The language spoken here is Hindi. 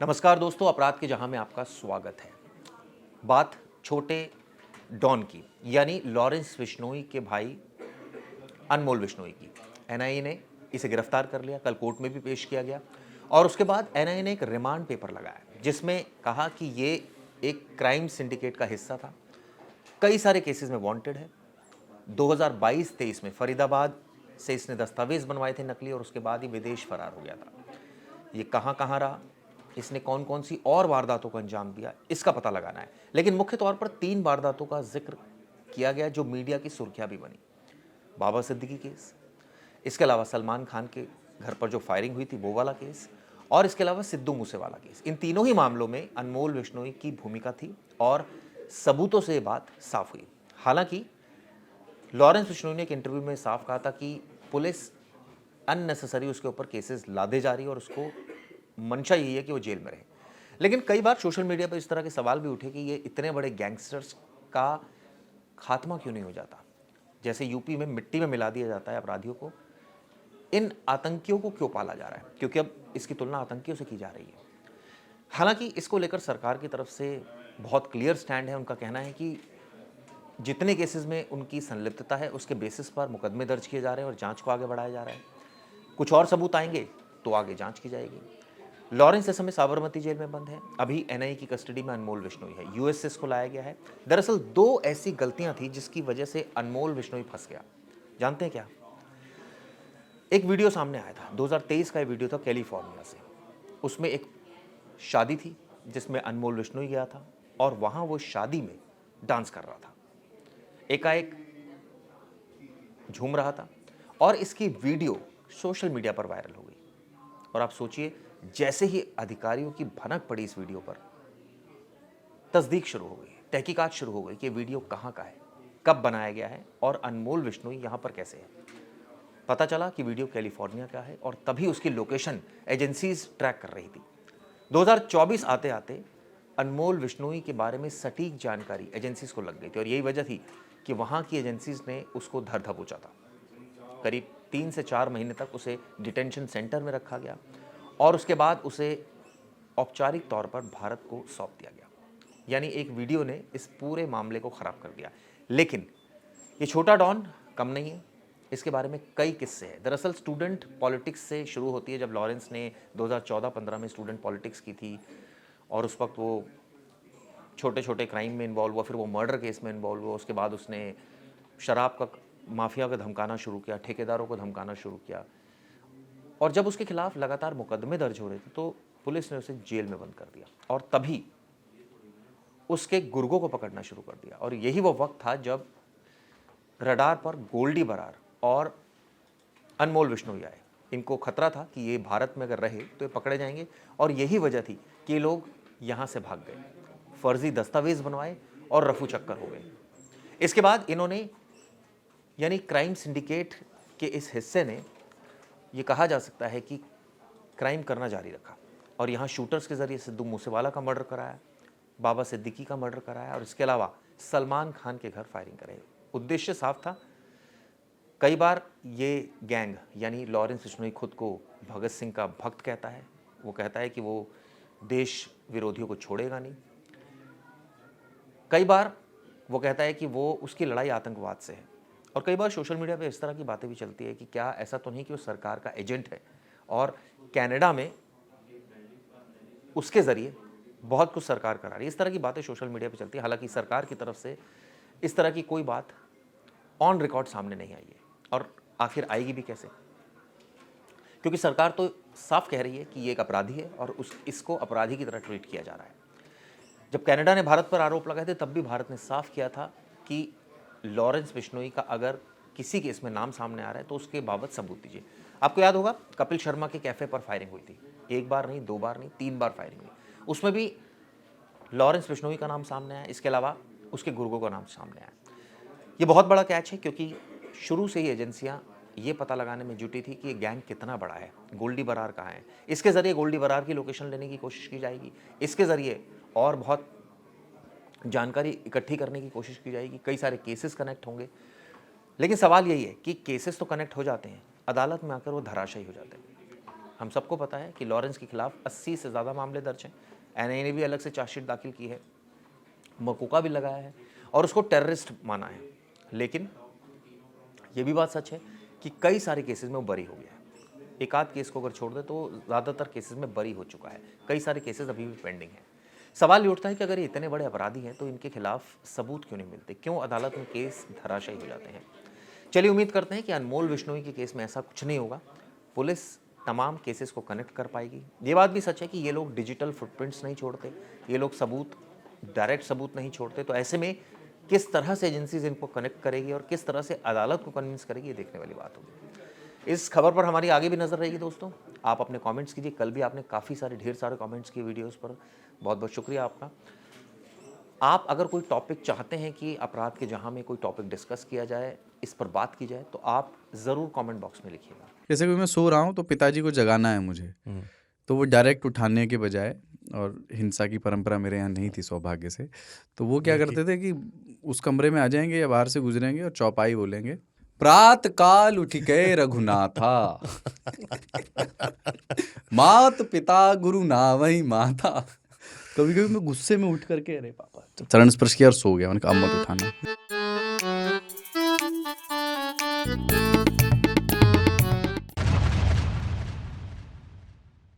नमस्कार दोस्तों, अपराध के जहां में आपका स्वागत है। बात छोटे डॉन की, यानी लॉरेंस बिश्नोई के भाई अनमोल बिश्नोई की। एनआईए ने इसे गिरफ्तार कर लिया, कल कोर्ट में भी पेश किया गया और उसके बाद एनआईए ने एक रिमांड पेपर लगाया जिसमें कहा कि ये एक क्राइम सिंडिकेट का हिस्सा था, कई सारे केसेस में वांटेड है। 2022-23 में फरीदाबाद से इसने दस्तावेज बनवाए थे नकली और उसके बाद ही विदेश फरार हो गया था। ये कहाँ कहाँ रहा, इसने कौन कौन सी और वारदातों को अंजाम दिया, इसका पता लगाना है। लेकिन मुख्य तौर पर 3 वारदातों का जिक्र किया गया जो मीडिया की सुर्खियां भी बनी। बाबा सिद्दीकी केस, इसके अलावा सलमान खान के घर पर जो फायरिंग हुई थी वो वाला केस, और इसके अलावा सिद्धू मूसेवाला केस। इन तीनों ही मामलों में अनमोल बिश्नोई की भूमिका थी और सबूतों से ये बात साफ हुई। हालांकि लॉरेंस बिश्नोई ने एक इंटरव्यू में साफ कहा था कि पुलिस अननेसेसरी उसके ऊपर केसेस लादे जा रही है और उसको मंशा यही है कि वो जेल में रहे। लेकिन कई बार सोशल मीडिया पर इस तरह के सवाल भी उठे कि ये इतने बड़े गैंगस्टर्स का खात्मा क्यों नहीं हो जाता, जैसे यूपी में मिट्टी में मिला दिया जाता है अपराधियों को, इन आतंकियों को क्यों पाला जा रहा है, क्योंकि अब इसकी तुलना आतंकियों से की जा रही है। हालांकि इसको लेकर सरकार की तरफ से बहुत क्लियर स्टैंड है। उनका कहना है कि जितने केसेस में उनकी संलिप्तता है उसके बेसिस पर मुकदमे दर्ज किए जा रहे हैं और जांच को आगे बढ़ाया जा रहा है। कुछ और सबूत आएंगे तो आगे जांच की जाएगी। लॉरेंस इस समय साबरमती जेल में बंद है। अभी एनआईए की कस्टडी में अनमोल बिश्नोई है। यूएस से इसको लाया गया है। दरअसल 2 ऐसी गलतियां थी जिसकी वजह से अनमोल बिश्नोई फंस गया। जानते हैं क्या? एक वीडियो सामने आया था, 2023 का ये वीडियो था कैलिफोर्निया से। उसमें एक शादी थी जिसमें अनमोल बिश्नोई गया था और वहां वो शादी में डांस कर रहा था। एकाएक झूम रहा था और इसकी वीडियो सोशल मीडिया पर वायरल हो गई। और आप सोचिए, जैसे ही अधिकारियों की भनक पड़ी इस वीडियो पर, तस्दीक शुरू हो गई, तहकीकात शुरू हो गई कि वीडियो कहाँ का है, कब बनाया गया है और अनमोल बिश्नोई यहाँ पर कैसे है। पता चला कि वीडियो कैलिफोर्निया का है और तभी उसकी लोकेशन एजेंसीज ट्रैक कर रही थी। 2024 आते आते अनमोल बिश्नोई के बारे में सटीक जानकारी एजेंसीज को लग गई थी और यही वजह थी कि वहाँ की एजेंसीज ने उसको धर दबोचा था। करीब 3 से 4 महीने तक उसे डिटेंशन सेंटर में रखा गया और उसके बाद उसे औपचारिक तौर पर भारत को सौंप दिया गया। यानी एक वीडियो ने इस पूरे मामले को खराब कर दिया। लेकिन ये छोटा डॉन कम नहीं है, इसके बारे में कई किस्से हैं। दरअसल स्टूडेंट पॉलिटिक्स से शुरू होती है। जब लॉरेंस ने 2014-15 में स्टूडेंट पॉलिटिक्स की थी और उस वक्त वो छोटे छोटे क्राइम में इन्वॉल्व हुआ, फिर वो मर्डर केस में इन्वॉल्व हुआ। उसके बाद उसने शराब का माफिया को धमकाना शुरू किया, ठेकेदारों को धमकाना शुरू किया और जब उसके खिलाफ लगातार मुकदमे दर्ज हो रहे थे तो पुलिस ने उसे जेल में बंद कर दिया और तभी उसके गुर्गों को पकड़ना शुरू कर दिया। और यही वो वक्त था जब रडार पर गोल्डी बरार और अनमोल बिश्नोई आए। इनको खतरा था कि ये भारत में अगर रहे तो ये पकड़े जाएंगे और यही वजह थी कि ये लोग यहाँ से भाग गए, फर्जी दस्तावेज बनवाए और रफू चक्कर हो गए। इसके बाद इन्होंने, यानी क्राइम सिंडिकेट के इस हिस्से ने, ये कहा जा सकता है कि क्राइम करना जारी रखा और यहाँ शूटर्स के जरिए सिद्धू मूसेवाला का मर्डर कराया, बाबा सिद्दीकी का मर्डर कराया और इसके अलावा सलमान खान के घर फायरिंग कराई। उद्देश्य साफ था। कई बार ये गैंग, यानी लॉरेंस बिश्नोई खुद को भगत सिंह का भक्त कहता है। वो कहता है कि वो देश विरोधियों को छोड़ेगा नहीं। कई बार वो कहता है कि वो उसकी लड़ाई आतंकवाद से है और कई बार सोशल मीडिया पे इस तरह की बातें भी चलती है कि क्या ऐसा तो नहीं कि वो सरकार का एजेंट है और कनाडा में उसके ज़रिए बहुत कुछ सरकार करा रही है। इस तरह की बातें सोशल मीडिया पे चलती है। हालांकि सरकार की तरफ से इस तरह की कोई बात ऑन रिकॉर्ड सामने नहीं आई है और आखिर आएगी भी कैसे, क्योंकि सरकार तो साफ कह रही है कि ये एक अपराधी है और इसको अपराधी की तरह ट्रीट किया जा रहा है। जब कनाडा ने भारत पर आरोप लगाए थे तब भी भारत ने साफ किया था कि लॉरेंस बिश्नोई का अगर किसी केस में नाम सामने आ रहा है तो उसके बाबत सबूत दीजिए। आपको याद होगा कपिल शर्मा के कैफे पर फायरिंग हुई थी। एक बार नहीं, 2 बार नहीं, 3 बार फायरिंग हुई। उसमें भी लॉरेंस बिश्नोई का नाम सामने आया, इसके अलावा उसके गुर्गों का नाम सामने आया। ये बहुत बड़ा कैच है क्योंकि शुरू से ही एजेंसियां ये पता लगाने में जुटी थी कि ये गैंग कितना बड़ा है, गोल्डी बरार कहाँ है। इसके ज़रिए गोल्डी बरार की लोकेशन लेने की कोशिश की जाएगी। इसके ज़रिए और बहुत जानकारी इकट्ठी करने की कोशिश की जाएगी। कई सारे केसेस कनेक्ट होंगे। लेकिन सवाल यही है कि केसेस तो कनेक्ट हो जाते हैं, अदालत में आकर वो धराशायी हो जाते हैं। हम सबको पता है कि लॉरेंस के खिलाफ 80 से ज़्यादा मामले दर्ज हैं। एनआईए ने भी अलग से चार्जशीट दाखिल की है, मकोका भी लगाया है और उसको टेररिस्ट माना है। लेकिन ये भी बात सच है कि कई सारे केसेस में वो बरी हो गया है। एक आध केस को अगर छोड़ दे तो ज़्यादातर केसेस में बरी हो चुका है। कई सारे केसेस अभी भी पेंडिंग हैं। सवाल ये उठता है कि अगर ये इतने बड़े अपराधी हैं तो इनके खिलाफ सबूत क्यों नहीं मिलते, क्यों अदालत में केस धराशायी हो जाते हैं। चलिए उम्मीद करते हैं कि अनमोल विश्नोई के केस में ऐसा कुछ नहीं होगा। पुलिस तमाम केसेस को कनेक्ट कर पाएगी। ये बात भी सच है कि ये लोग डिजिटल फुटप्रिंट्स नहीं छोड़ते, ये लोग सबूत, डायरेक्ट सबूत नहीं छोड़ते। तो ऐसे में किस तरह से एजेंसीज इनको कनेक्ट करेगी और किस तरह से अदालत को कन्विंस करेगी, ये देखने वाली बात होगी। इस खबर पर हमारी आगे भी नजर रहेगी दोस्तों। आप अपने कमेंट्स कीजिए। कल भी आपने काफ़ी सारे ढेर सारे कमेंट्स किए वीडियोस पर, बहुत बहुत शुक्रिया आपका। आप अगर कोई टॉपिक चाहते हैं कि अपराध के जहां में कोई टॉपिक डिस्कस किया जाए, इस पर बात की जाए, तो आप ज़रूर कमेंट बॉक्स में लिखिएगा। जैसे कि मैं सो रहा हूँ तो पिताजी को जगाना है मुझे, तो वो डायरेक्ट उठाने के बजाय, और हिंसा की परंपरा मेरे यहाँ नहीं थी सौभाग्य से, तो वो क्या करते थे कि उस कमरे में आ जाएंगे या बाहर से गुजरेंगे और चौपाई बोलेंगे, प्रात काल उठ के रघुनाथा मात पिता गुरु नावई माता। कभी कभी मैं गुस्से में उठ करके अरे पापा चरण स्पर्श किया और सो गया। मैंने कहा अब मत उठाना।